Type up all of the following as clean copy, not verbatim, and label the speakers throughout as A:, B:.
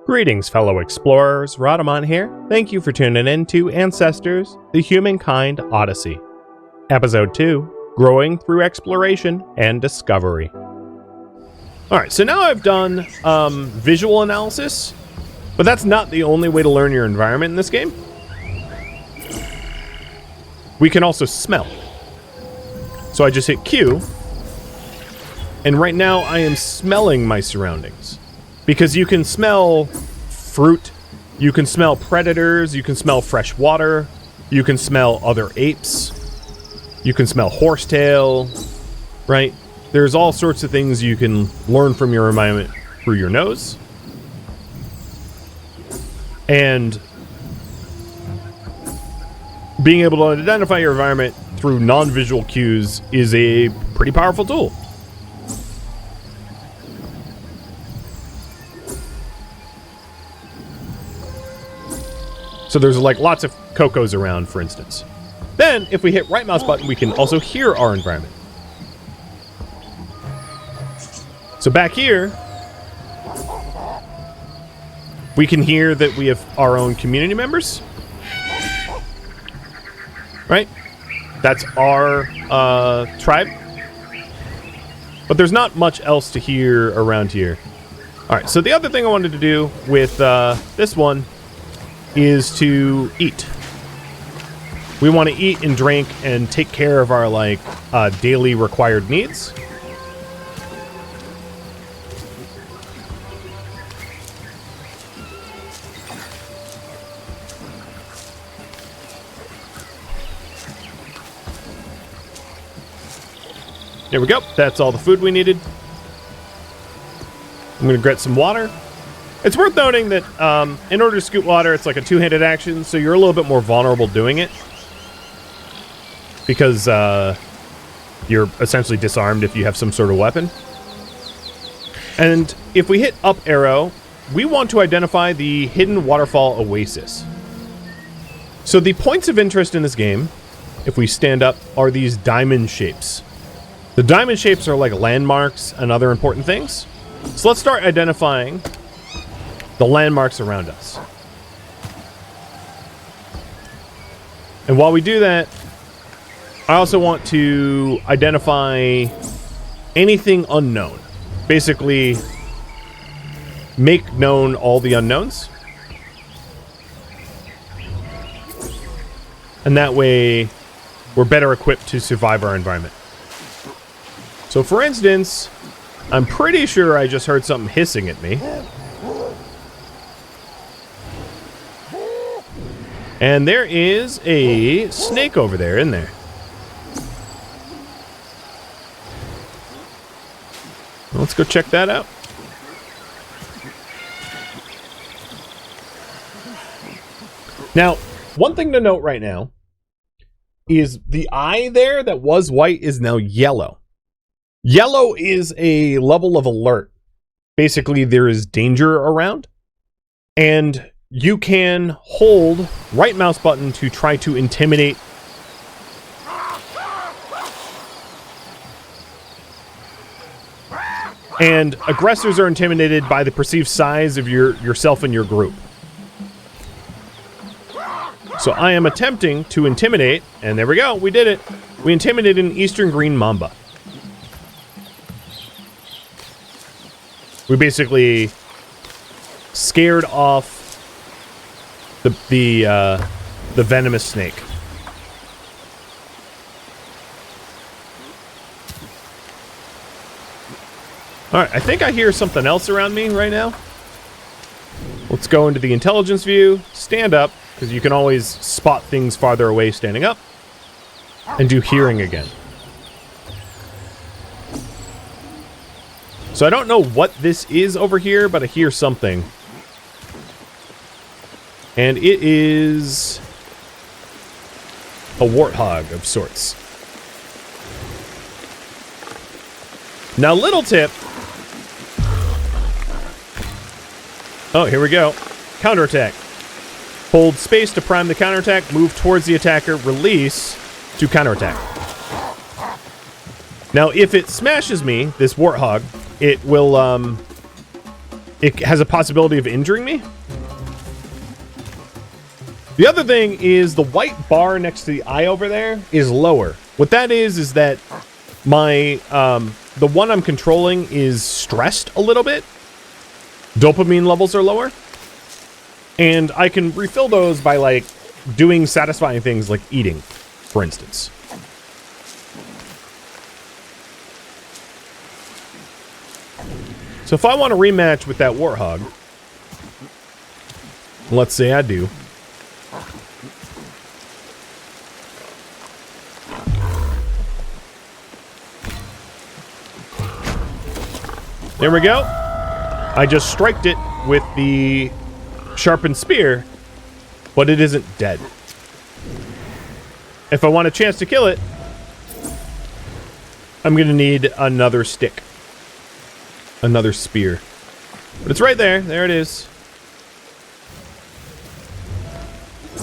A: Greetings, fellow explorers. Rhadamant here. Thank you for tuning in to Ancestors, the Humankind Odyssey. Episode 2, Growing Through Exploration and Discovery. Alright, so now I've done visual analysis, but that's not the only way to learn your environment in this game. We can also smell. So I just hit Q, and right now I am smelling my surroundings. Because you can smell fruit, you can smell predators, you can smell fresh water, you can smell other apes, you can smell horsetail, right? There's all sorts of things you can learn from your environment through your nose. And being able to identify your environment through non-visual cues is a pretty powerful tool. So there's like lots of cocos around, for instance. Then, if we hit right mouse button, we can also hear our environment. So back here, we can hear that we have our own community members. Right? That's our tribe. But there's not much else to hear around here. Alright, so the other thing I wanted to do with this one is to eat. We want to eat and drink and take care of our daily required needs. There we go. That's all the food we needed. I'm going to get some water. It's worth noting that in order to scoop water, it's like a two-handed action, so you're a little bit more vulnerable doing it. Because you're essentially disarmed if you have some sort of weapon. And if we hit up arrow, we want to identify the hidden waterfall oasis. So the points of interest in this game, if we stand up, are these diamond shapes. The diamond shapes are like landmarks and other important things. So let's start identifying the landmarks around us. And while we do that, I also want to identify anything unknown. Basically, make known all the unknowns. And that way, we're better equipped to survive our environment. So for instance, I'm pretty sure I just heard something hissing at me. And there is a snake over there, isn't there? Let's go check that out. Now, one thing to note right now is the eye there that was white is now yellow. Yellow is a level of alert. Basically, there is danger around. And you can hold right mouse button to try to intimidate. And aggressors are intimidated by the perceived size of yourself and your group. So I am attempting to intimidate, and there we go, we did it. We intimidated an eastern green mamba. We basically scared off the venomous snake. Alright, I think I hear something else around me right now. Let's go into the intelligence view, stand up, because you can always spot things farther away standing up, and do hearing again. So I don't know what this is over here, but I hear something. And it is a warthog of sorts. Now, little tip. Oh, here we go. Counterattack. Hold space to prime the counterattack. Move towards the attacker. Release to counterattack. Now, if it smashes me, this warthog, it will it has a possibility of injuring me. The other thing is the white bar next to the eye over there is lower. What that is that my, the one I'm controlling is stressed a little bit. Dopamine levels are lower. And I can refill those by, like, doing satisfying things like eating, for instance. So if I want to rematch with that warthog, let's say I do. There we go. I just striked it with the sharpened spear, but it isn't dead. If I want a chance to kill it, I'm going to need another stick. Another spear. But it's right there. There it is.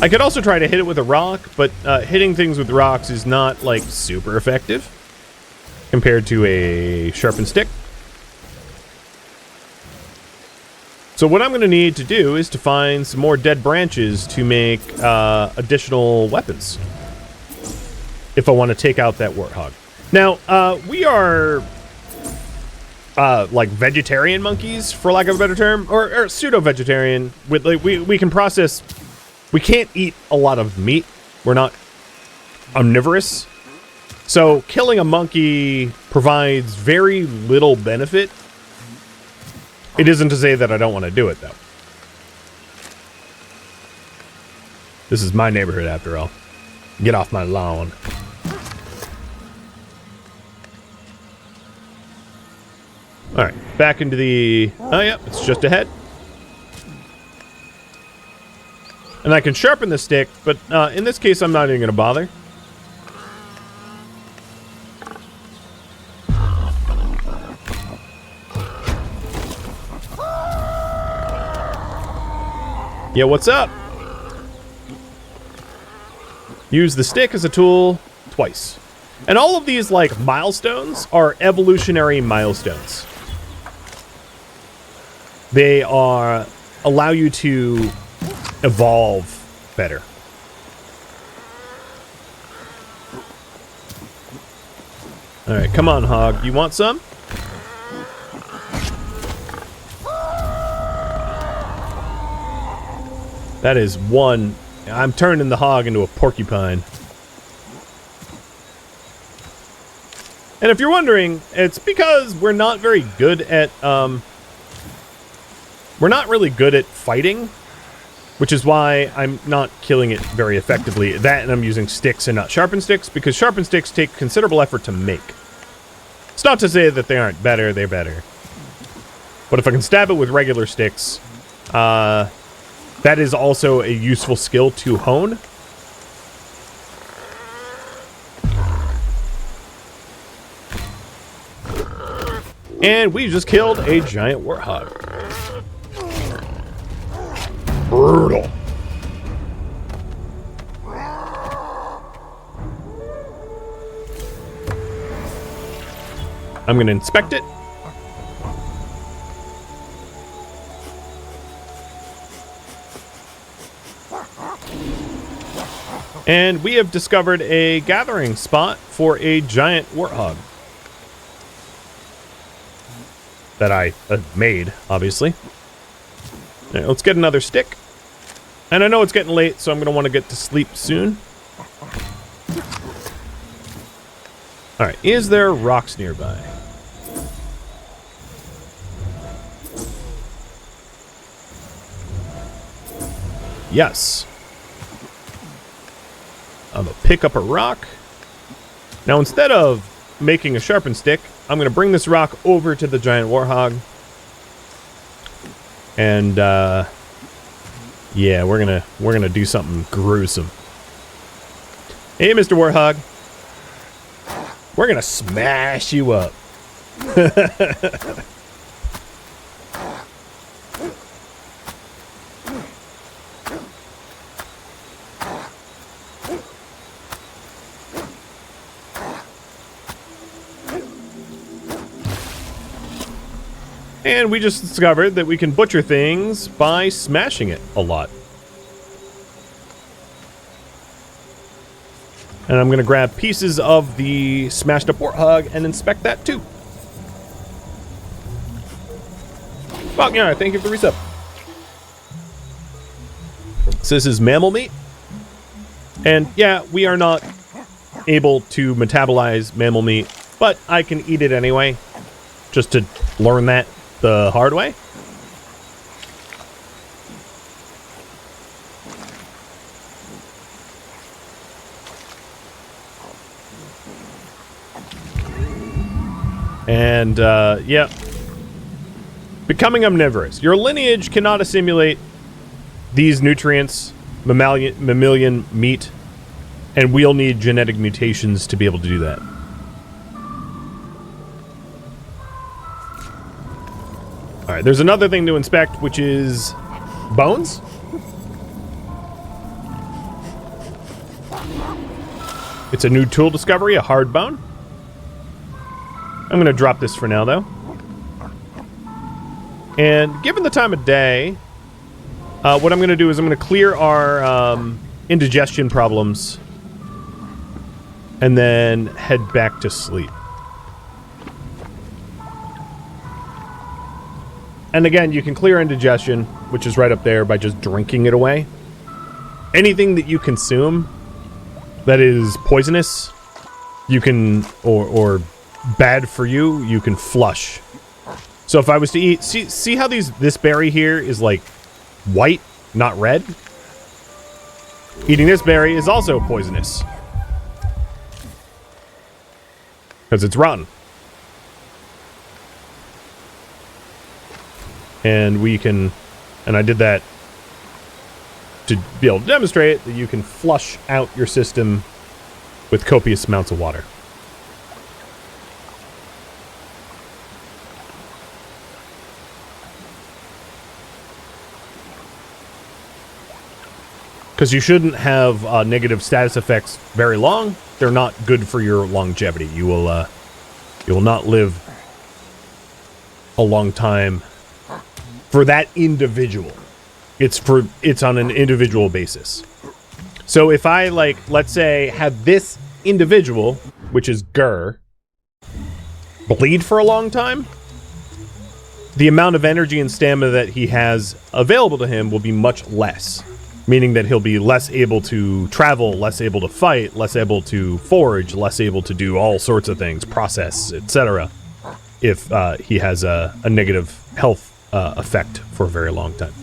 A: I could also try to hit it with a rock, but hitting things with rocks is not, like, super effective compared to a sharpened stick. So what I'm going to need to do is to find some more dead branches to make additional weapons if I want to take out that warthog. Now, we are like vegetarian monkeys, for lack of a better term, or pseudo-vegetarian. With like we can process. We can't eat a lot of meat. We're not omnivorous. So killing a monkey provides very little benefit. It isn't to say that I don't want to do it, though. This is my neighborhood, after all. Get off my lawn. Alright, back into the... Oh, yeah, it's just ahead. And I can sharpen the stick, but in this case, I'm not even going to bother. Yeah, what's up? Use the stick as a tool twice. And all of these, like, milestones are evolutionary milestones. They allow you to evolve better. Alright, come on, hog. You want some? That is one. I'm turning the hog into a porcupine. And if you're wondering, it's because we're not very good at, we're not really good at fighting, which is why I'm not killing it very effectively. That, and I'm using sticks and not sharpened sticks, because sharpened sticks take considerable effort to make. It's not to say that they aren't better, they're better. But if I can stab it with regular sticks, that is also a useful skill to hone. And we just killed a giant warthog. Brutal. I'm going to inspect it. And we have discovered a gathering spot for a giant warthog. That I made, obviously. Right, let's get another stick. And I know it's getting late, so I'm going to want to get to sleep soon. Alright, is there rocks nearby? Yes. I'm going to pick up a rock. Now, instead of making a sharpened stick, I'm going to bring this rock over to the giant warthog. And, yeah, we're gonna do something gruesome. Hey, Mr. Warthog. We're gonna smash you up. And we just discovered that we can butcher things by smashing it a lot. And I'm going to grab pieces of the smashed up warthog and inspect that too. Well, yeah, thank you for the resub. So this is mammal meat. And yeah, we are not able to metabolize mammal meat, but I can eat it anyway, just to learn that the hard way. And, yeah. Becoming omnivorous. Your lineage cannot assimilate these nutrients, mammalian meat, and we'll need genetic mutations to be able to do that. Alright, there's another thing to inspect, which is bones. It's a new tool discovery, a hard bone. I'm going to drop this for now, though. And given the time of day, what I'm going to do is I'm going to clear our indigestion problems and then head back to sleep. And again, you can clear indigestion, which is right up there, by just drinking it away. Anything that you consume that is poisonous, you can, or bad for you, you can flush. So if I was to eat, see how this berry here is like white, not red? Eating this berry is also poisonous. Because it's rotten. And we can, and I did that to be able to demonstrate that you can flush out your system with copious amounts of water. Because you shouldn't have negative status effects very long. They're not good for your longevity. You will not live a long time for that individual. It's on an individual basis. So if I, like, let's say, have this individual, which is Gur, bleed for a long time, the amount of energy and stamina that he has available to him will be much less. Meaning that he'll be less able to travel, less able to fight, less able to forage, less able to do all sorts of things, process, etc. If he has a negative health effect for a very long time.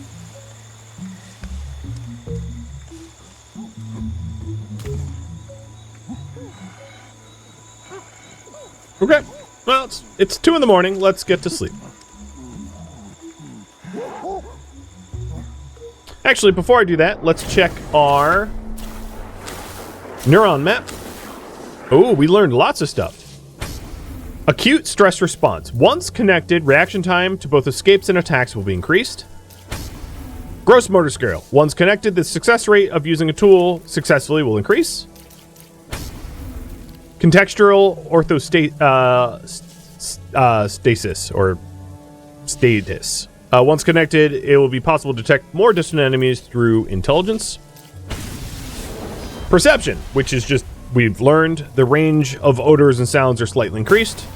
A: Okay, well, it's 2 in the morning. Let's get to sleep. Actually, before I do that, let's check our neuron map. Oh, we learned lots of stuff. Acute stress response. Once connected, reaction time to both escapes and attacks will be increased. Gross motor skill. Once connected, the success rate of using a tool successfully will increase. Contextual stasis or status. Once connected, it will be possible to detect more distant enemies through intelligence. Perception, which is just, we've learned the range of odors and sounds are slightly increased.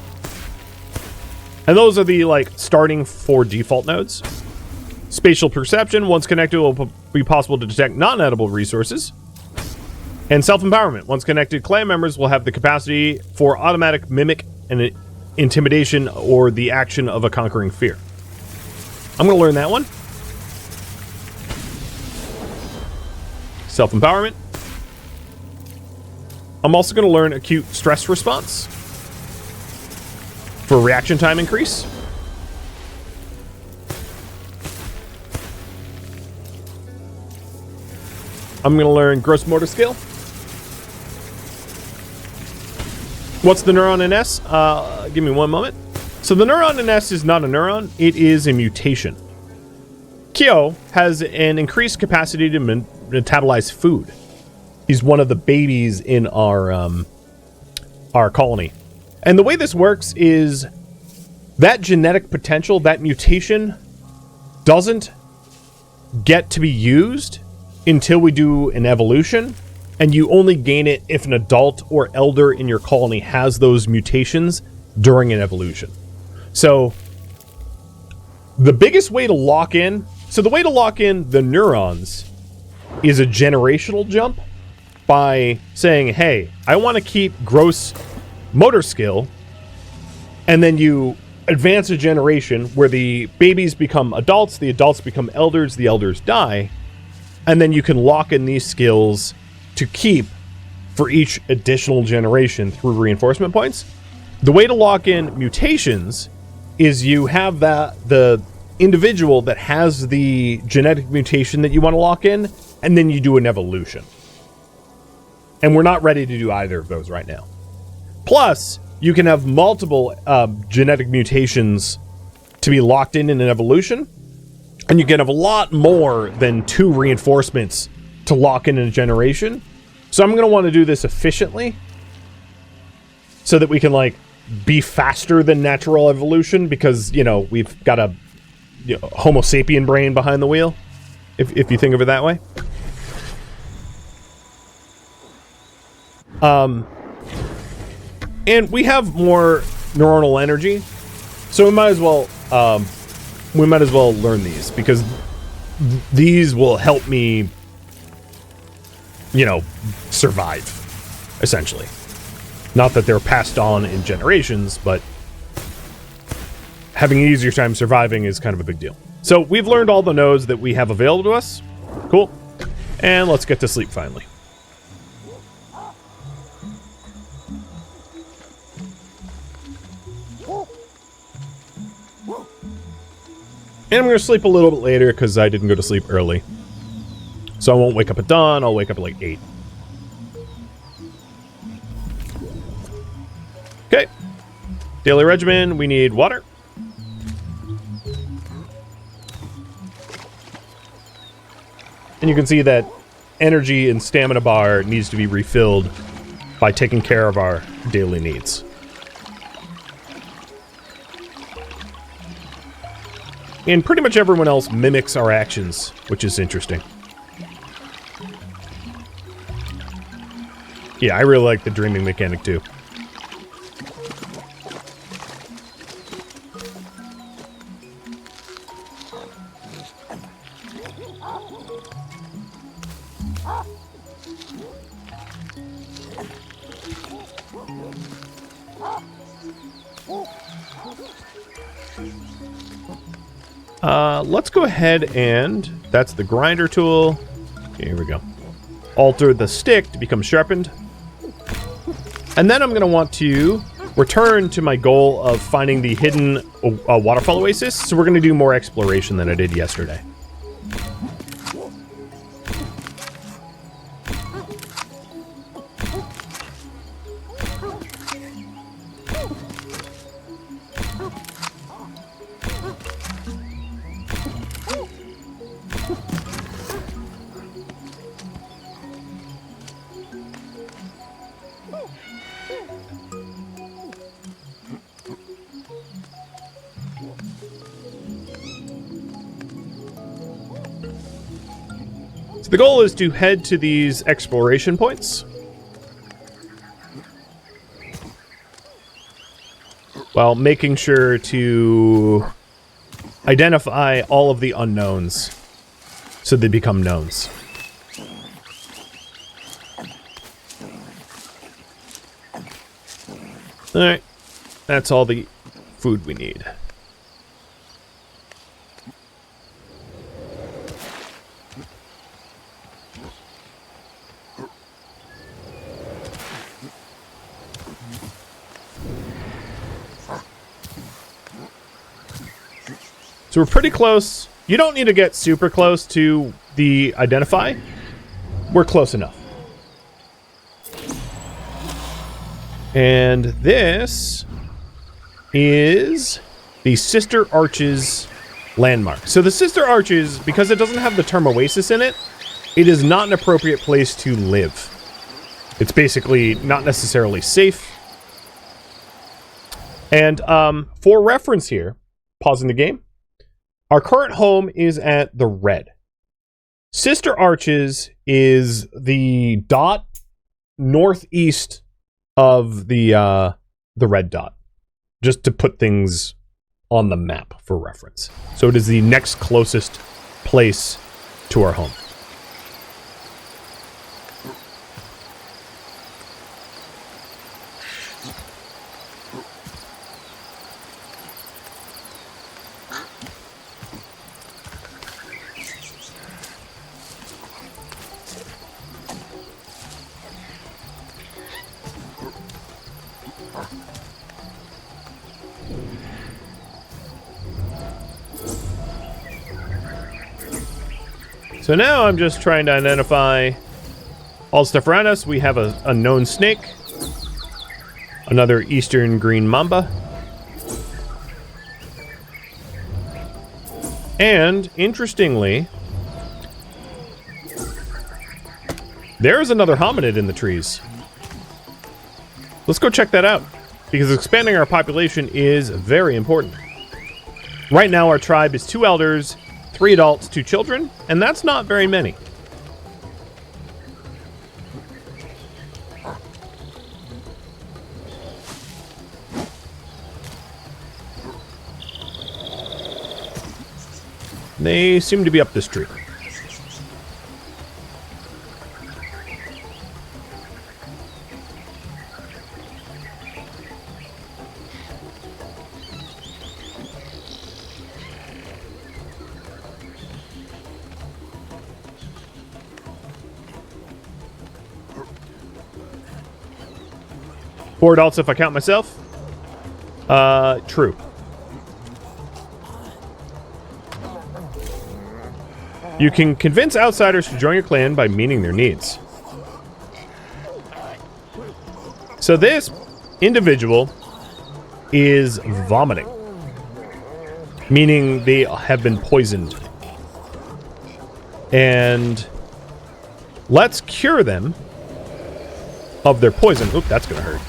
A: And those are the, like, starting 4 default nodes. Spatial perception, once connected, will be possible to detect non-edible resources. And self-empowerment, once connected, clan members will have the capacity for automatic mimic and intimidation or the action of a conquering fear. I'm going to learn that one. Self-empowerment. I'm also going to learn acute stress response for reaction time increase. I'm going to learn gross motor skill. What's the neuron in S? Give me one moment. So the neuron in S is not a neuron, it is a mutation. Kyo has an increased capacity to metabolize food. He's one of the babies in our colony. And the way this works is that genetic potential, that mutation, doesn't get to be used until we do an evolution, and you only gain it if an adult or elder in your colony has those mutations during an evolution. So the biggest way to lock in, the way to lock in the neurons is a generational jump by saying, hey, I want to keep gross motor skill, and then you advance a generation where the babies become adults, the adults become elders, the elders die, and then you can lock in these skills to keep for each additional generation through reinforcement points. The way to lock in mutations is you have the individual that has the genetic mutation that you want to lock in, and then you do an evolution. And we're not ready to do either of those right now. Plus, you can have multiple genetic mutations to be locked in an evolution, and you can have a lot more than 2 reinforcements to lock in a generation. So I'm going to want to do this efficiently so that we can, like, be faster than natural evolution, because, you know, we've got a Homo sapien brain behind the wheel, if you think of it that way. And we have more neuronal energy, so we might as well learn these, because these will help me, survive, essentially. Not that they're passed on in generations, but having an easier time surviving is kind of a big deal. So we've learned all the nodes that we have available to us. Cool. And let's get to sleep finally. And I'm going to sleep a little bit later because I didn't go to sleep early. So I won't wake up at dawn. I'll wake up at like 8. Okay. Daily regimen. We need water. And you can see that energy and stamina bar needs to be refilled by taking care of our daily needs. And pretty much everyone else mimics our actions, which is interesting. Yeah, I really like the dreaming mechanic too. Let's go ahead and... That's the grinder tool. Okay, here we go. Alter the stick to become sharpened. And then I'm going to want to return to my goal of finding the hidden waterfall oasis. So we're going to do more exploration than I did yesterday. So the goal is to head to these exploration points while making sure to identify all of the unknowns so they become knowns. Alright, that's all the food we need. So we're pretty close. You don't need to get super close to the identify. We're close enough. And this is the Sister Arches landmark. So the Sister Arches, because it doesn't have the term oasis in it, it is not an appropriate place to live. It's basically not necessarily safe. And for reference here, pausing the game, our current home is at the red. Sister Arches is the dot northeast of the red dot, just to put things on the map for reference. So it is the next closest place to our home. So now I'm just trying to identify all the stuff around us. We have a known snake, another eastern green mamba, and interestingly, there's another hominid in the trees. Let's go check that out, because expanding our population is very important. Right now our tribe is 2 elders, 3 adults, 2 children, and that's not very many. They seem to be up this tree. Four adults if I count myself. True. You can convince outsiders to join your clan by meeting their needs. So this individual is vomiting, meaning they have been poisoned. And let's cure them of their poison. Oop, that's gonna hurt.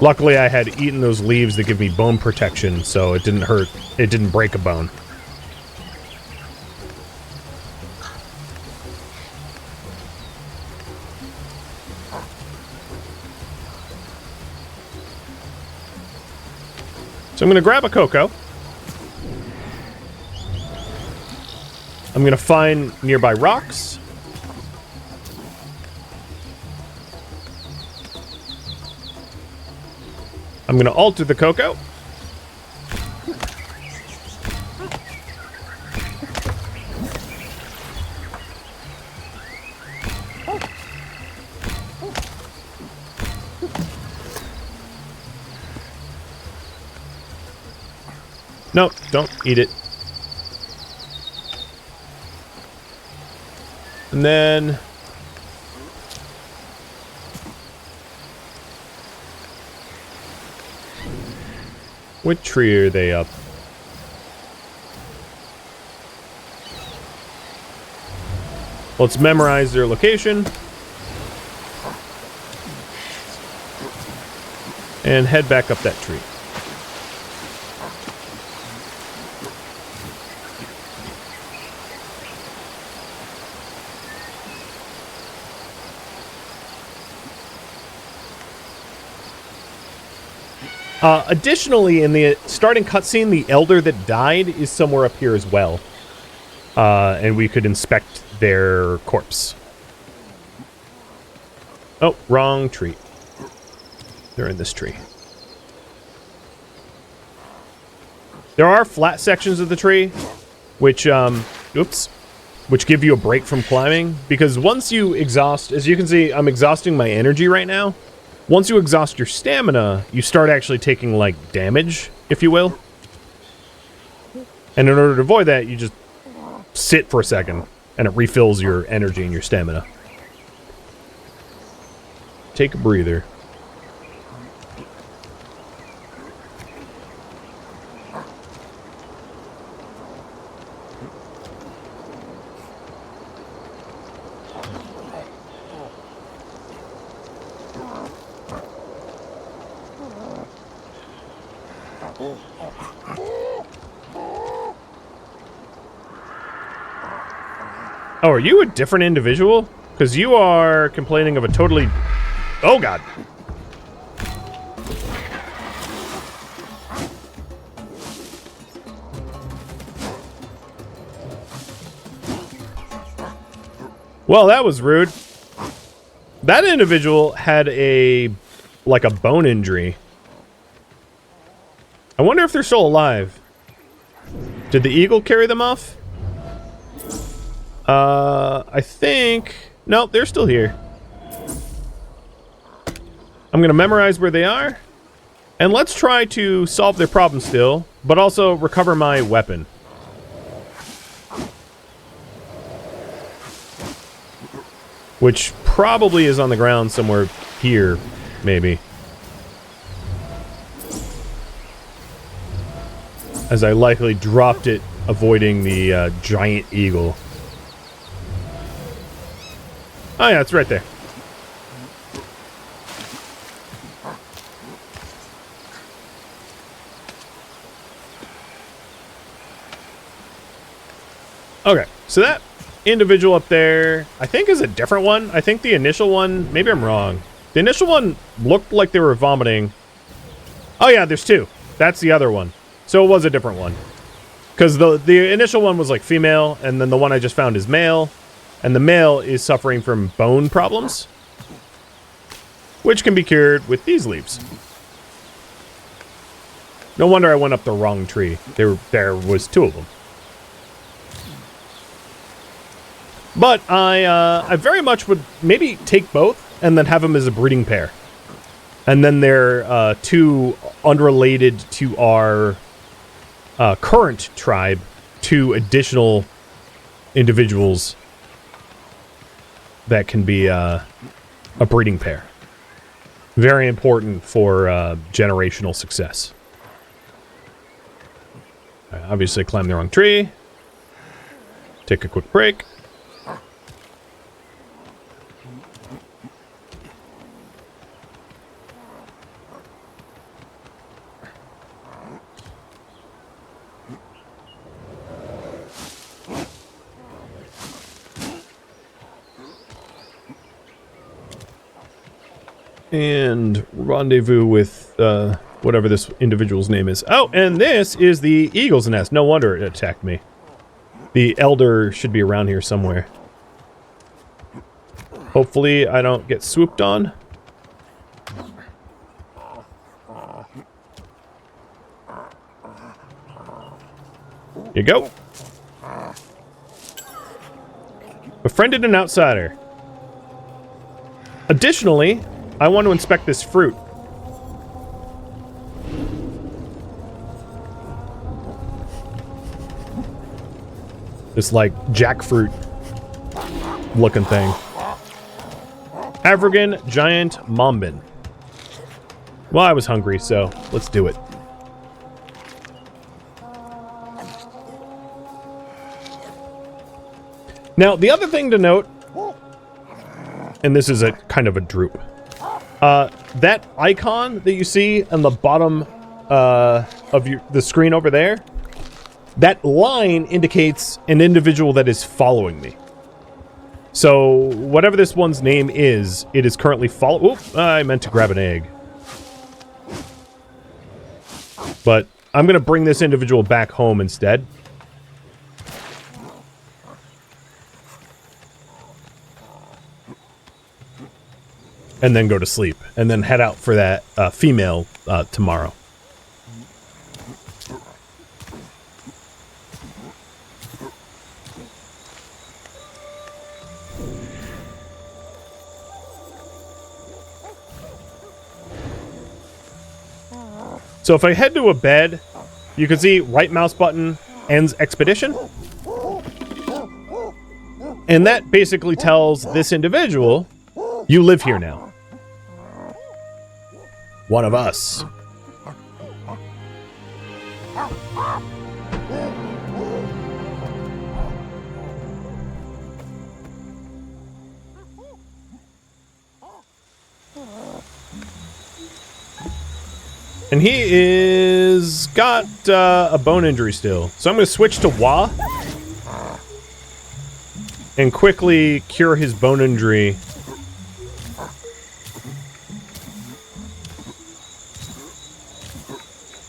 A: Luckily, I had eaten those leaves that give me bone protection, so it didn't hurt. It didn't break a bone. So I'm going to grab a cocoa. I'm going to find nearby rocks. I'm going to alter the cocoa. No, don't eat it. And then what tree are they up? Let's memorize their location. And head back up that tree. Additionally, in the starting cutscene, the elder that died is somewhere up here as well. And we could inspect their corpse. Oh, wrong tree. They're in this tree. There are flat sections of the tree, which, which give you a break from climbing. Because once you exhaust, as you can see, I'm exhausting my energy right now. Once you exhaust your stamina, you start actually taking, like, damage, if you will. And in order to avoid that, you just sit for a second, and it refills your energy and your stamina. Take a breather. Oh, are you a different individual? Because you are complaining of a totally... Oh, God. Well, that was rude. That individual had like a bone injury. I wonder if they're still alive. Did the eagle carry them off? I think... Nope, they're still here. I'm gonna memorize where they are. And let's try to solve their problem still, but also recover my weapon. Which probably is on the ground somewhere here, maybe. As I likely dropped it, avoiding the giant eagle. Oh yeah, it's right there. Okay, so that individual up there, I think is a different one. I think the initial one, maybe I'm wrong. The initial one looked like they were vomiting. Oh yeah, there's two. That's the other one. So it was a different one. Because the initial one was like female, and then the one I just found is male. And the male is suffering from bone problems, which can be cured with these leaves. No wonder I went up the wrong tree. There was two of them. But I very much would maybe take both and then have them as a breeding pair. And then they're two unrelated to our current tribe, two additional individuals that can be a breeding pair. Very important for generational success. Obviously, climb the wrong tree. Take a quick break. And rendezvous with whatever this individual's name is. Oh, and this is the eagle's nest. No wonder it attacked me. The elder should be around here somewhere. Hopefully I don't get swooped on. Here you go. Befriended an outsider. Additionally, I want to inspect this fruit. This, like, jackfruit looking thing. African giant mombin. Well, I was hungry, so let's do it. Now, the other thing to note, and this is a kind of a droop. That icon that you see on the bottom of the screen over there, that line indicates an individual that is following me. So whatever this one's name is, it is currently follow. Oop, I meant to grab an egg. But I'm going to bring this individual back home instead. And then go to sleep. And then head out for that female tomorrow. So if I head to a bed, you can see right mouse button ends expedition. And that basically tells this individual, you live here now. One of us. And he is got a bone injury still. So I'm going to switch to Wa and quickly cure his bone injury.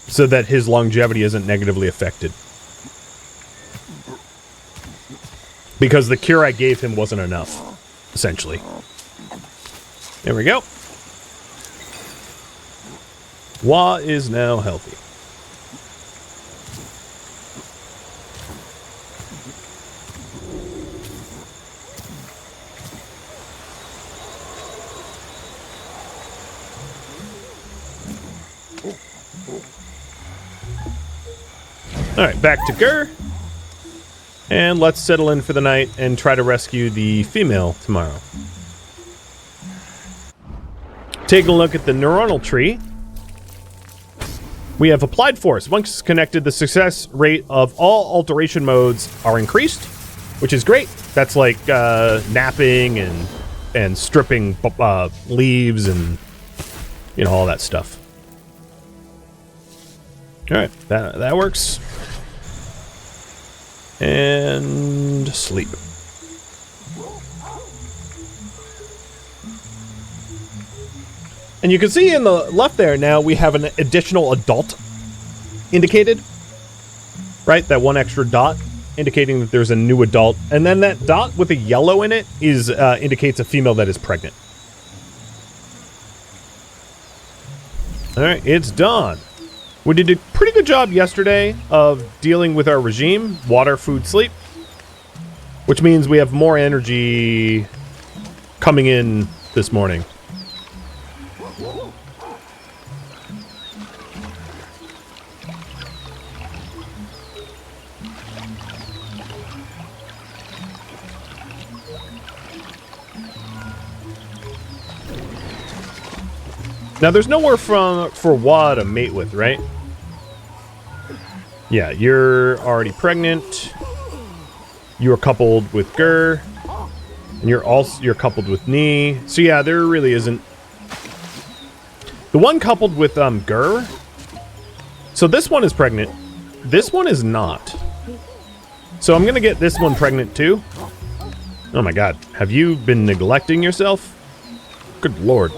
A: So that his longevity isn't negatively affected. Because the cure I gave him wasn't enough, essentially. There we go. Wa is now healthy. Alright, back to Gur. And let's settle in for the night and try to rescue the female tomorrow. Taking a look at the neuronal tree. We have applied force. Once connected, the success rate of all alteration modes are increased, which is great. That's like napping and stripping leaves and, you know, all that stuff. All right, that works. And sleep. And you can see in the left there now we have an additional adult indicated. Right? That one extra dot indicating that there's a new adult. And then that dot with a yellow in it is indicates a female that is pregnant. Alright, it's done. We did a pretty good job yesterday of dealing with our regime. Water, food, sleep. Which means we have more energy coming in this morning. Now, there's nowhere for Wa to mate with, right? Yeah, you're already pregnant. You're coupled with Gur, and you're coupled with Ni. So yeah, there really isn't. The one coupled with Gur. So this one is pregnant. This one is not. So I'm gonna get this one pregnant too. Oh my God, have you been neglecting yourself? Good Lord.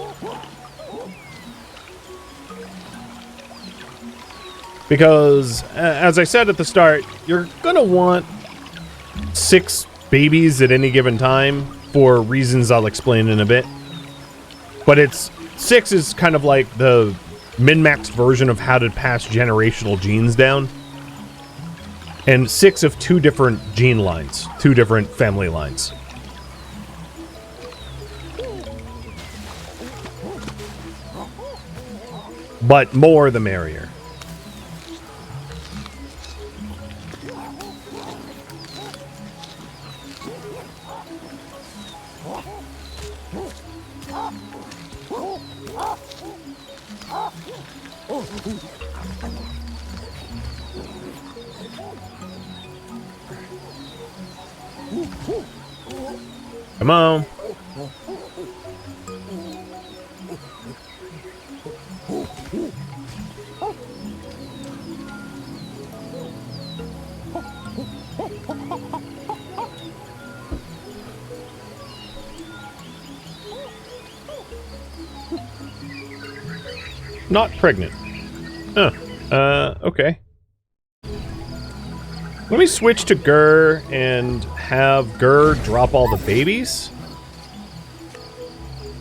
A: Because, as I said at the start, you're gonna want 6 babies at any given time for reasons I'll explain in a bit. But 6 is kind of like the min-maxed version of how to pass generational genes down. And 6 of 2 different gene lines, 2 different family lines. But more the merrier. Come on. Not pregnant. Okay. Let me switch to Gur and have Gur drop all the babies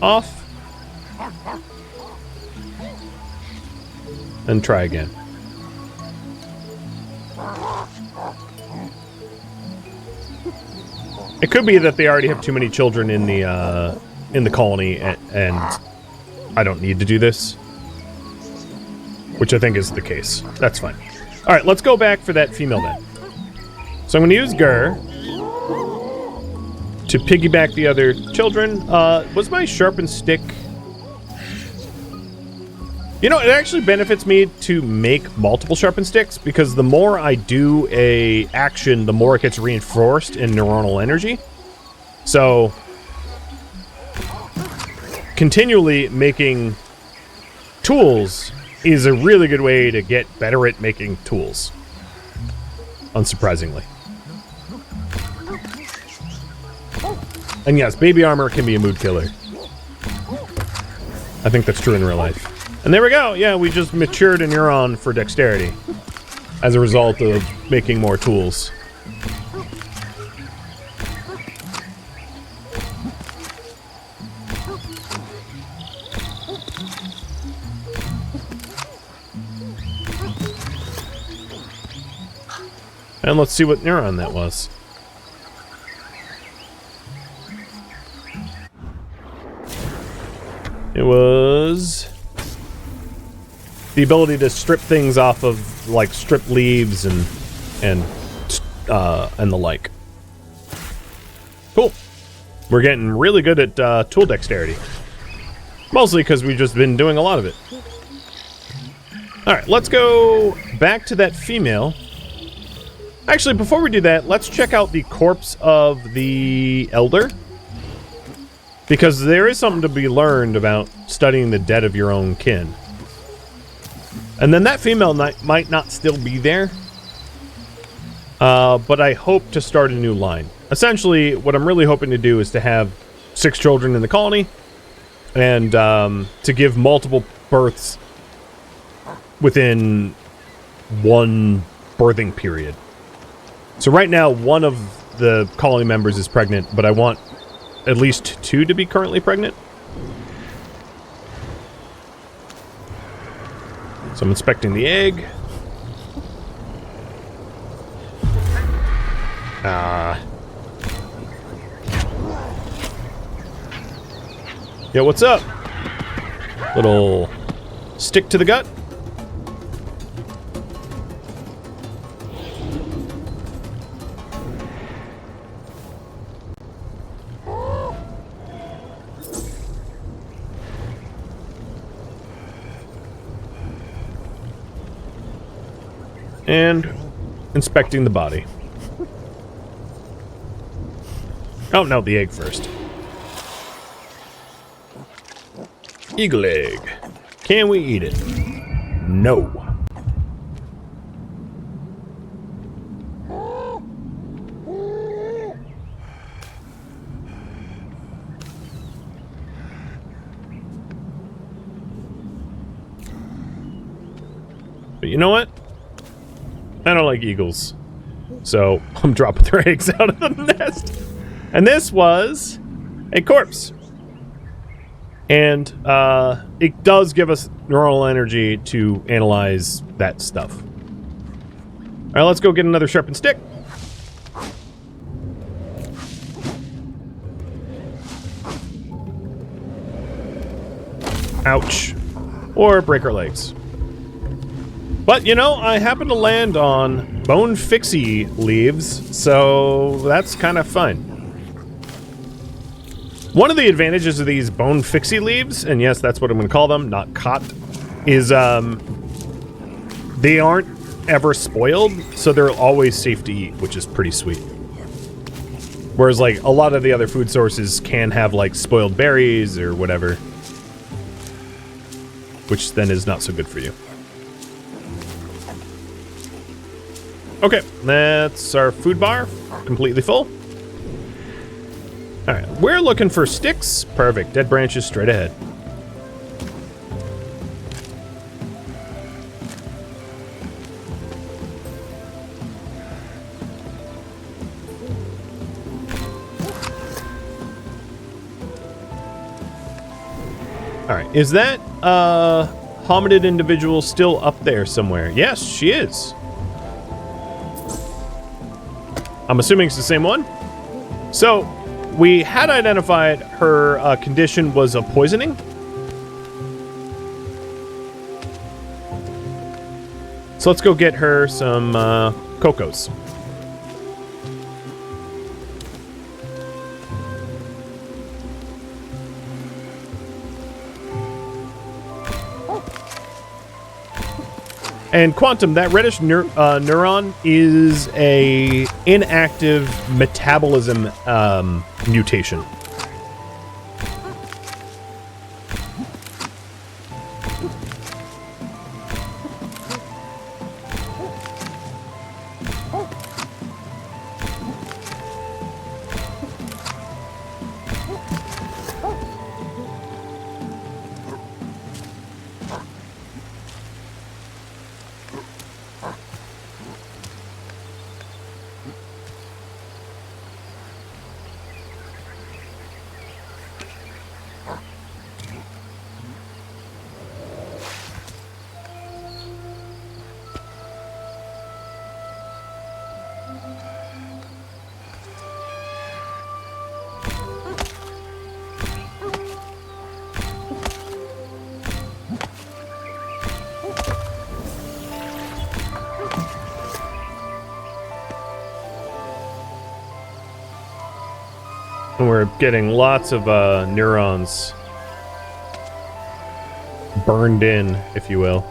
A: off. And try again. It could be that they already have too many children in the colony and I don't need to do this. Which I think is the case. That's fine. Alright, let's go back for that female then. So I'm going to use Gur to piggyback the other children. Was my sharpened stick... You know, it actually benefits me to make multiple sharpened sticks because the more I do a action, the more it gets reinforced in neuronal energy. So, continually making tools is a really good way to get better at making tools. Unsurprisingly. And yes, baby armor can be a mood killer. I think that's true in real life. And there we go. Yeah, we just matured a neuron for dexterity as a result of making more tools. And let's see what neuron that was. It was the ability to strip things off of, like, strip leaves and the like. Cool. We're getting really good at tool dexterity. Mostly because we've just been doing a lot of it. Alright, let's go back to that female. Actually, before we do that, let's check out the corpse of the elder. Because there is something to be learned about studying the dead of your own kin. And then that female might not still be there. But I hope to start a new line. Essentially, what I'm really hoping to do is to have 6 children in the colony. And to give multiple births within one birthing period. So right now, one of the colony members is pregnant, but I want at least 2 to be currently pregnant. So I'm inspecting the egg. Yo, what's up? Little stick to the gut. And inspecting the body. Oh, no, the egg first. Eagle egg. Can we eat it? No. But you know what? I don't like eagles, so I'm dropping their eggs out of the nest. And this was a corpse. And it does give us neuronal energy to analyze that stuff. All right, let's go get another sharpened stick. Ouch. Or break our legs. But, you know, I happen to land on bone fixie leaves, so that's kind of fun. One of the advantages of these bone fixie leaves, and yes, that's what I'm going to call them, not cot, is they aren't ever spoiled, so they're always safe to eat, which is pretty sweet. Whereas, like, a lot of the other food sources can have, like, spoiled berries or whatever, which then is not so good for you. Okay, that's our food bar, completely full. Alright, we're looking for sticks. Perfect, dead branches straight ahead. Alright, is that hominid individual still up there somewhere? Yes, she is. I'm assuming it's the same one. So, we had identified her condition was a poisoning. So let's go get her some cocos. And Quantum, that reddish neuron is a inactive metabolism mutation. And we're getting lots of neurons burned in, if you will.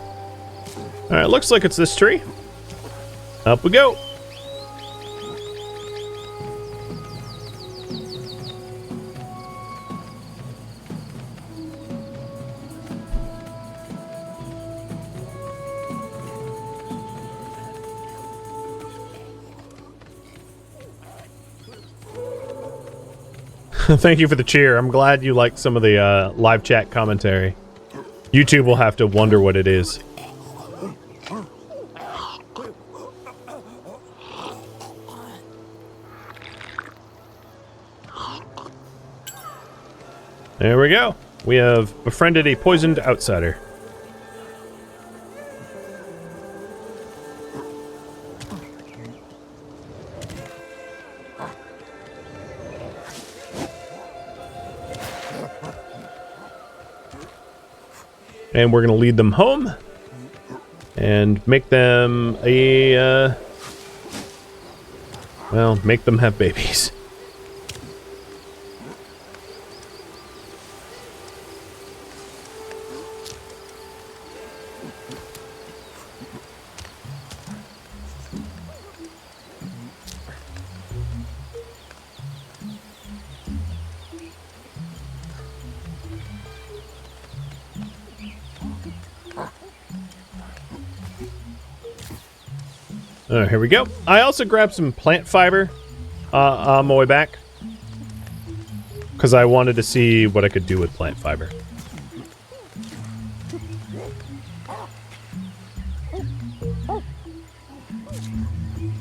A: Alright, looks like it's this tree. Up we go. Thank you for the cheer. I'm glad you liked some of the live chat commentary. YouTube will have to wonder what it is. There we go. We have befriended a poisoned outsider. And we're going to lead them home and make them a, well, make them have babies. Here we go. I also grabbed some plant fiber on my way back because I wanted to see what I could do with plant fiber.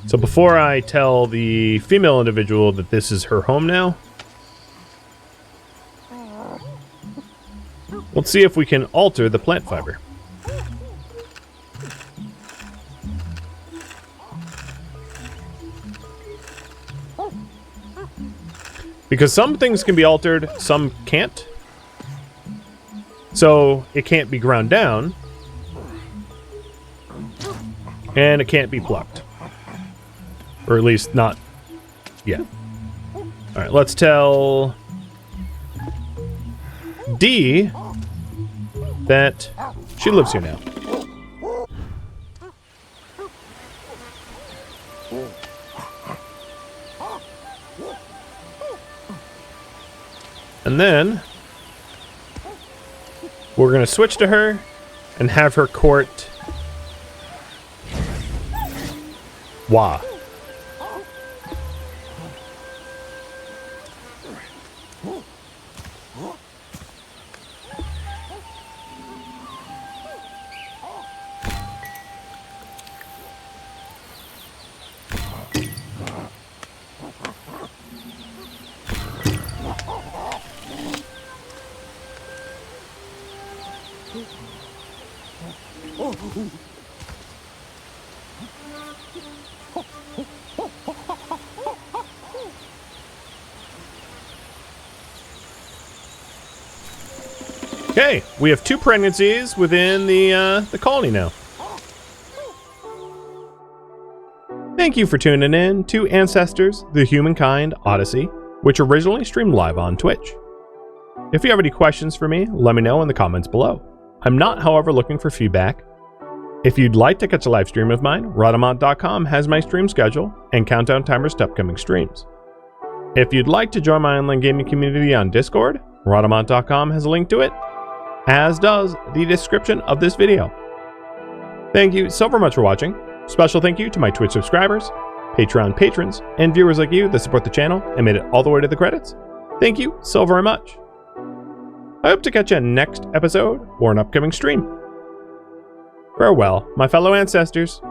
A: So before I tell the female individual that this is her home now, let's see if we can alter the plant fiber. Because some things can be altered, some can't. So it can't be ground down. And it can't be plucked. Or at least not yet. Alright, let's tell D that she lives here now. And then we're going to switch to her and have her court Wah. Okay, we have 2 pregnancies within the colony now. Thank you for tuning in to Ancestors, the Humankind Odyssey, which originally streamed live on Twitch. If you have any questions for me, let me know in the comments below. I'm not, however, looking for feedback. If you'd like to catch a live stream of mine, Rhadamant.com has my stream schedule and countdown timers to upcoming streams. If you'd like to join my online gaming community on Discord, Rhadamant.com has a link to it, as does the description of this video. Thank you so very much for watching. Special thank you to my Twitch subscribers, Patreon patrons, and viewers like you that support the channel and made it all the way to the credits. Thank you so very much. I hope to catch you next episode or an upcoming stream. Farewell, my fellow ancestors.